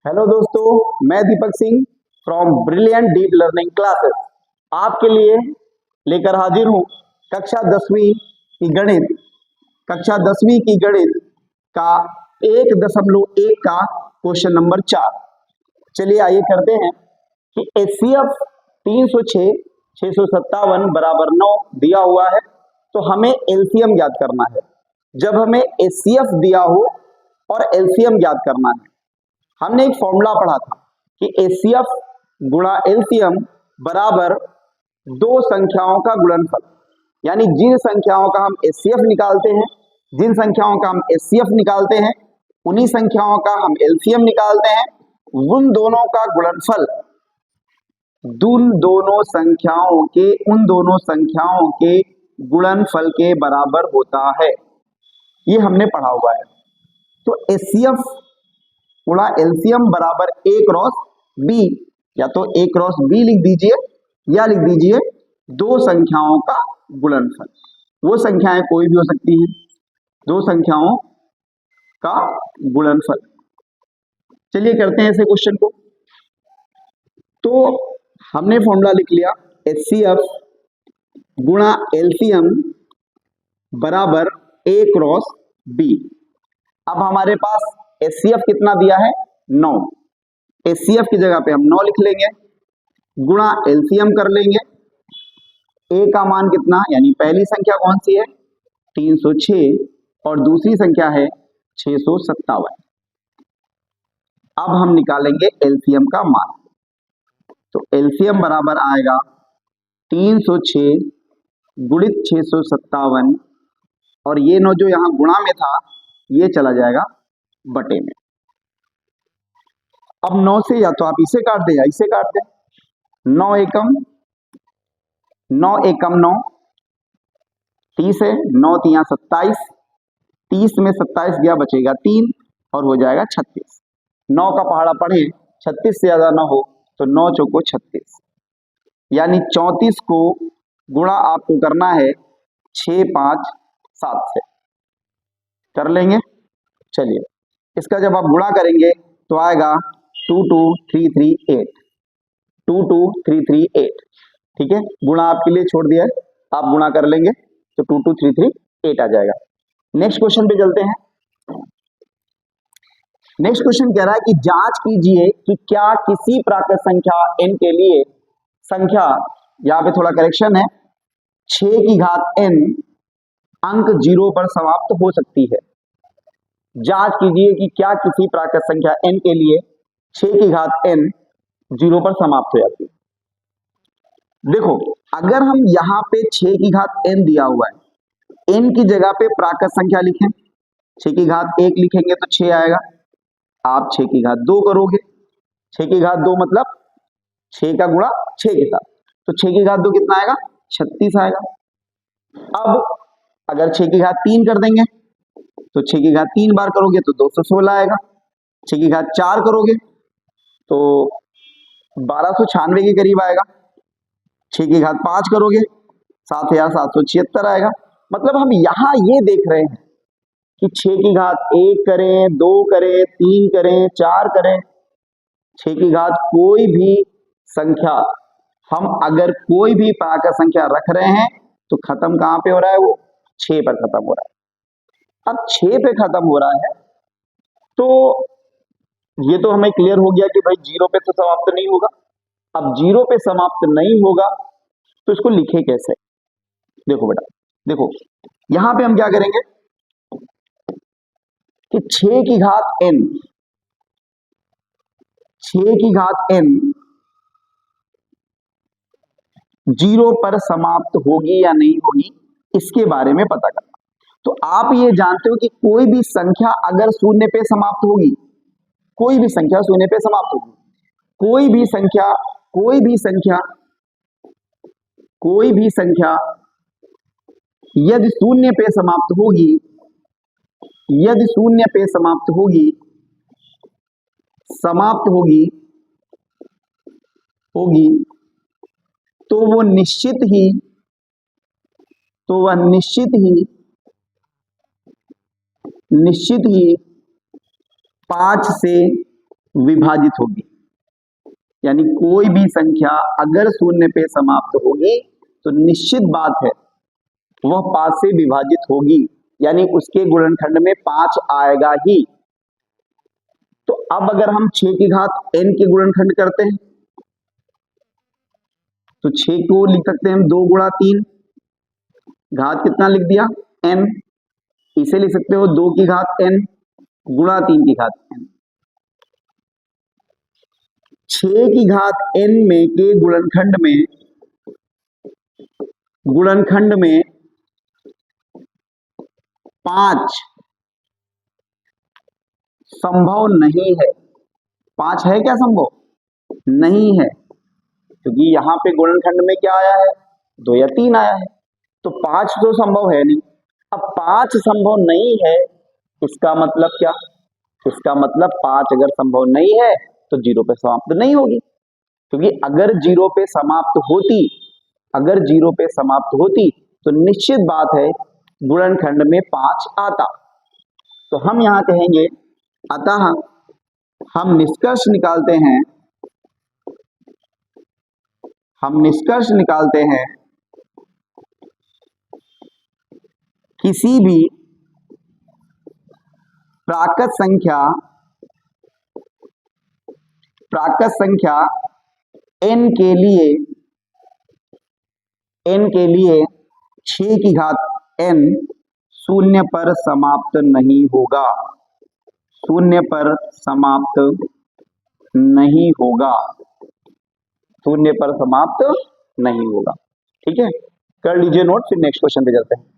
Hello दोस्तों, मैं Deepak Singh from brilliant deep learning classes आपके लिए लेकर हाजिर हूँ कक्षा 10वीं की गणित का 1.1 का क्वेश्चन नंबर 4। चलिए आइए करते हैं कि एचसीएफ 306 657 बराबर 9 दिया हुआ है, तो हमें एलसीएम ज्ञात करना है। जब हमें एचसीएफ दिया हो और एलसीएम ज्ञात करना है, हमने एक फॉर्मूला पढ़ा था कि एचसीएफ गुणा एलसीएम बराबर दो संख्याओं का गुणनफल। यानी जिन संख्याओं का हम एचसीएफ निकालते हैं, उन्हीं संख्याओं का हम एलसीएम निकालते हैं। उन दोनों का गुणनफल उन दोनों संख्याओं के गुणनफल के बराबर होता है। ये हमने पढ़ा हुआ है। तो एचसीएफ गुणा एलसीएम बराबर ए क्रॉस बी, या तो ए क्रॉस बी लिख दीजिए या लिख दीजिए दो संख्याओं का गुणनफल। वो संख्याएं कोई भी हो सकती हैं, दो संख्याओं का गुणनफल। चलिए करते हैं ऐसे क्वेश्चन को। तो हमने फॉर्मूला लिख लिया एचसीएफ गुणा एलसीएम बराबर ए क्रॉस बी। अब हमारे पास एचसीएफ कितना दिया है? 9। एचसीएफ की जगह पे हम 9 लिख लेंगे, गुणा एलसीएम कर लेंगे। ए का मान कितना, यानी पहली संख्या कौन सी है? 306 और दूसरी संख्या है 657। अब हम निकालेंगे एलसीएम का मान। तो एलसीएम बराबर आएगा 306 गुणित 657, और ये 9 जो यहां गुणा में था ये चला जाएगा बटे में। अब 9 से या तो आप इसे काट दे या इसे काट दे। 9 एकम 9, 30 है, 9 तिया 27, 30 में 27 गया बचेगा 3 और हो जाएगा 36। 9 का पहाड़ा पढ़े 36 से ज्यादा ना हो तो 9 चौको 36, यानी 34 को गुणा आपको करना है 6, 5, 7 से। कर लेंगे। चलिए इसका जब आप गुणा करेंगे तो आएगा 22338। 22338, ठीक है। गुणा आपके लिए छोड़ दिया है, आप गुणा कर लेंगे तो 22338 आ जाएगा। नेक्स्ट क्वेश्चन पे चलते हैं। नेक्स्ट क्वेश्चन कह रहा है कि जांच कीजिए कि क्या किसी प्राकृत संख्या n के लिए संख्या, यहां पे थोड़ा करेक्शन है, 6 की घात n अंक 0 पर समाप्त हो सकती है। जांच कीजिए कि क्या किसी प्राकृत संख्या n के लिए 6 की घात n 0 पर समाप्त हो जाती है। देखो, अगर हम यहां पे 6 की घात n दिया हुआ है, n की जगह पे प्राकृत संख्या लिखें, 6 की घात 1 लिखेंगे तो 6 आएगा। आप 6 की घात 2 करोगे, 6 की घात 2 मतलब 6 का गुणा 6 के साथ, तो 6 की घात 2 कितना आएगा? 36 आएगा। अब अगर 6 की घात 3 कर देंगे तो 6 की घात 3 बार करोगे तो 216 आएगा। 6 की घात 4 करोगे तो 1296 के करीब आएगा। 6 की घात 5 करोगे 7776 आएगा। मतलब हम यहां ये देख रहे हैं कि 6 की घात 1 करें, 2 करें, 3 करें, 4 करें, 6 की घात कोई भी संख्या, हम अगर कोई भी प्राकृत संख्या रख रहे हैं तो खत्म कहां पे हो रहा है? वो 6 पर खत्म हो रहा है। अब 6 पे खत्म हो रहा है तो ये तो हमें क्लियर हो गया कि भाई 0 पे तो समाप्त नहीं होगा। अब 0 पे समाप्त नहीं होगा तो इसको लिखे कैसे? देखो बेटा, देखो यहां पे हम क्या करेंगे कि 6 की घात n 0 पर समाप्त होगी या नहीं होगी, इसके बारे में पता करना। तो आप ये जानते हो कि कोई भी संख्या अगर शून्य पे समाप्त होगी, कोई भी संख्या शून्य पे समाप्त होगी, कोई भी संख्या यदि शून्य पे समाप्त होगी तो वह निश्चित ही 5 से विभाजित होगी। यानी कोई भी संख्या अगर शून्य पे समाप्त होगी तो निश्चित बात है वह 5 से विभाजित होगी, यानी उसके गुणनखंड में 5 आएगा ही। तो अब अगर हम 6 की घात n के गुणनखंड करते हैं तो 6 को लिख सकते हैं हम 2 गुणा 3, घात कितना लिख दिया n, इसे लिख सकते हो 2 की घात n गुणा 3 की घात n। 6 की घात n में के गुणनखंड में 5 संभव नहीं है। 5 है क्या संभव? नहीं है, क्योंकि यहां पे गुणनखंड में क्या आया है 2 या 3 आया है, तो 5 तो संभव है नहीं। अब 5 संभव नहीं है, इसका मतलब क्या? इसका मतलब 5 अगर संभव नहीं है तो 0 पे समाप्त नहीं होगी, क्योंकि अगर 0 पे समाप्त होती तो निश्चित बात है गुणनखंड में 5 आता। तो हम यहां कहेंगे अतः हम निष्कर्ष निकालते हैं किसी भी प्राकृत संख्या n के लिए 6 की घात n शून्य पर समाप्त नहीं होगा, शून्य पर समाप्त नहीं होगा। ठीक है, कर लीजिए नोट, फिर नेक्स्ट क्वेश्चन पे चलते हैं।